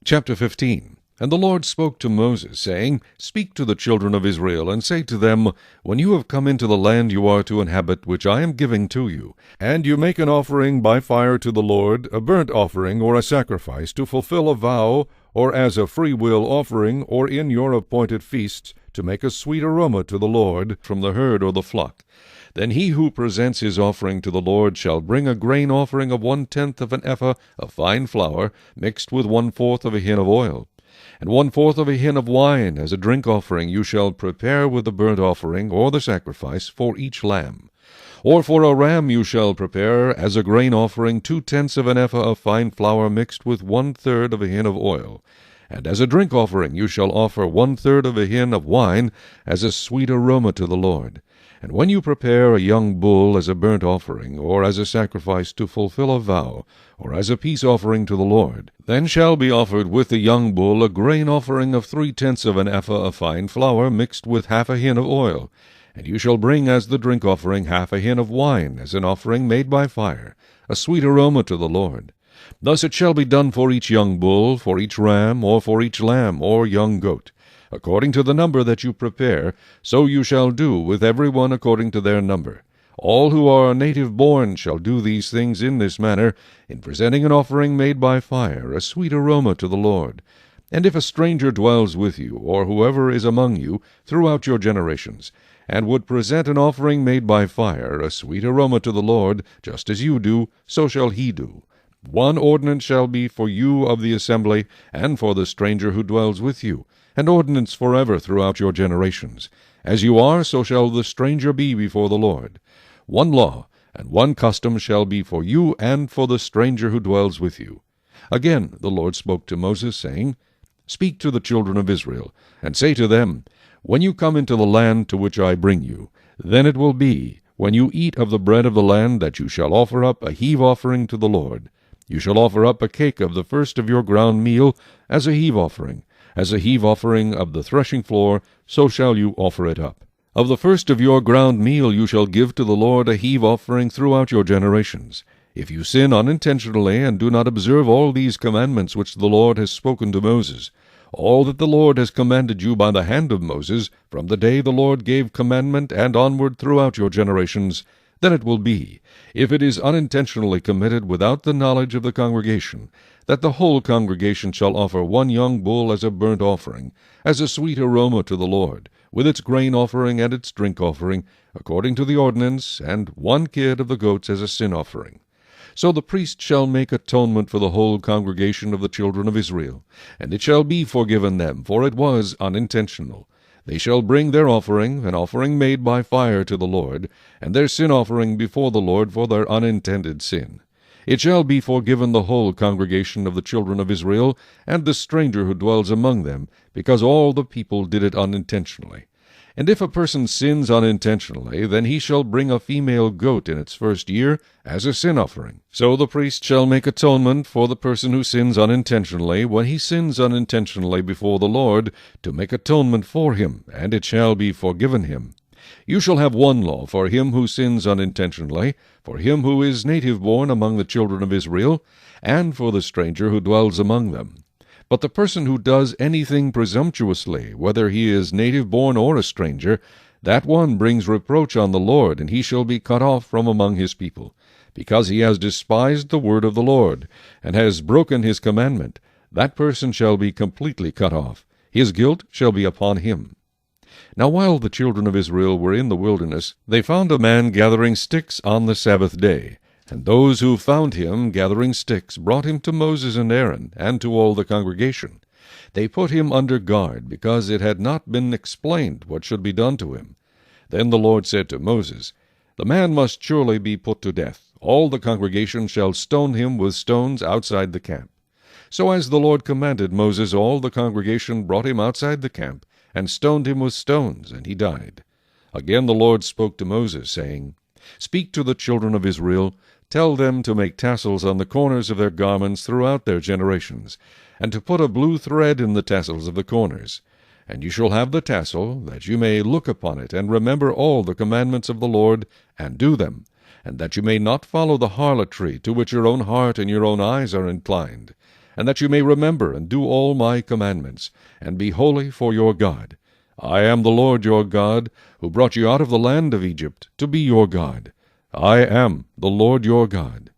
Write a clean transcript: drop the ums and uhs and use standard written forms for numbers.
Chapter 15. And the Lord spoke to Moses, saying, Speak to the children of Israel, and say to them, When you have come into the land you are to inhabit, which I am giving to you, and you make an offering by fire to the Lord, a burnt offering or a sacrifice, to fulfill a vow, or as a freewill offering, or in your appointed feasts, to make a sweet aroma to the Lord from the herd or the flock. Then he who presents his offering to the Lord shall bring a grain offering of 1/10 of an ephah of fine flour, mixed with 1/4 of a hin of oil. And 1/4 of a hin of wine as a drink offering you shall prepare with the burnt offering or the sacrifice for each lamb. Or for a ram you shall prepare as a grain offering 2/10 of an ephah of fine flour mixed with 1/3 of a hin of oil. And as a drink offering you shall offer 1/3 of a hin of wine as a sweet aroma to the Lord. And when you prepare a young bull as a burnt offering, or as a sacrifice to fulfill a vow, or as a peace offering to the Lord, then shall be offered with the young bull a grain offering of 3/10 of an ephah of fine flour mixed with half a hin of oil. And you shall bring as the drink offering half a hin of wine as an offering made by fire, a sweet aroma to the Lord. Thus it shall be done for each young bull, for each ram, or for each lamb or young goat. According to the number that you prepare, so you shall do with every one according to their number. All who are native born shall do these things in this manner, in presenting an offering made by fire, a sweet aroma to the Lord. And if a stranger dwells with you, or whoever is among you, throughout your generations, and would present an offering made by fire, a sweet aroma to the Lord, just as you do, so shall he do. One ordinance shall be for you of the assembly, and for the stranger who dwells with you, an ordinance forever throughout your generations. As you are, so shall the stranger be before the Lord. One law and one custom shall be for you and for the stranger who dwells with you. Again the Lord spoke to Moses, saying, Speak to the children of Israel, and say to them, When you come into the land to which I bring you, then it will be, when you eat of the bread of the land, that you shall offer up a heave offering to the Lord. You shall offer up a cake of the first of your ground meal as a heave offering. As a heave offering of the threshing floor, so shall you offer it up. Of the first of your ground meal you shall give to the Lord a heave offering throughout your generations. If you sin unintentionally, and do not observe all these commandments which the Lord has spoken to Moses, all that the Lord has commanded you by the hand of Moses, from the day the Lord gave commandment and onward throughout your generations, then it will be, if it is unintentionally committed without the knowledge of the congregation, that the whole congregation shall offer one young bull as a burnt offering, as a sweet aroma to the Lord, with its grain offering and its drink offering, according to the ordinance, and one kid of the goats as a sin offering. So the priest shall make atonement for the whole congregation of the children of Israel, and it shall be forgiven them, for it was unintentional. They shall bring their offering, an offering made by fire to the Lord, and their sin offering before the Lord for their unintended sin. It shall be forgiven the whole congregation of the children of Israel, and the stranger who dwells among them, because all the people did it unintentionally. And if a person sins unintentionally, then he shall bring a female goat in its first year as a sin offering. So the priest shall make atonement for the person who sins unintentionally, when he sins unintentionally before the Lord, to make atonement for him, and it shall be forgiven him. You shall have one law for him who sins unintentionally, for him who is native-born among the children of Israel, and for the stranger who dwells among them. But the person who does anything presumptuously, whether he is native-born or a stranger, that one brings reproach on the Lord, and he shall be cut off from among his people. Because he has despised the word of the Lord, and has broken his commandment, that person shall be completely cut off. His guilt shall be upon him. Now while the children of Israel were in the wilderness, they found a man gathering sticks on the Sabbath day. And those who found him gathering sticks brought him to Moses and Aaron, and to all the congregation. They put him under guard, because it had not been explained what should be done to him. Then the Lord said to Moses, The man must surely be put to death. All the congregation shall stone him with stones outside the camp. So as the Lord commanded Moses, all the congregation brought him outside the camp, and stoned him with stones, and he died. Again the Lord spoke to Moses, saying, Speak to the children of Israel, tell them to make tassels on the corners of their garments throughout their generations, and to put a blue thread in the tassels of the corners. And you shall have the tassel, that you may look upon it, and remember all the commandments of the Lord, and do them, and that you may not follow the harlotry to which your own heart and your own eyes are inclined. and that you may remember and do all my commandments, and be holy for your God. I am the Lord your God, who brought you out of the land of Egypt, to be your God. I am the Lord your God.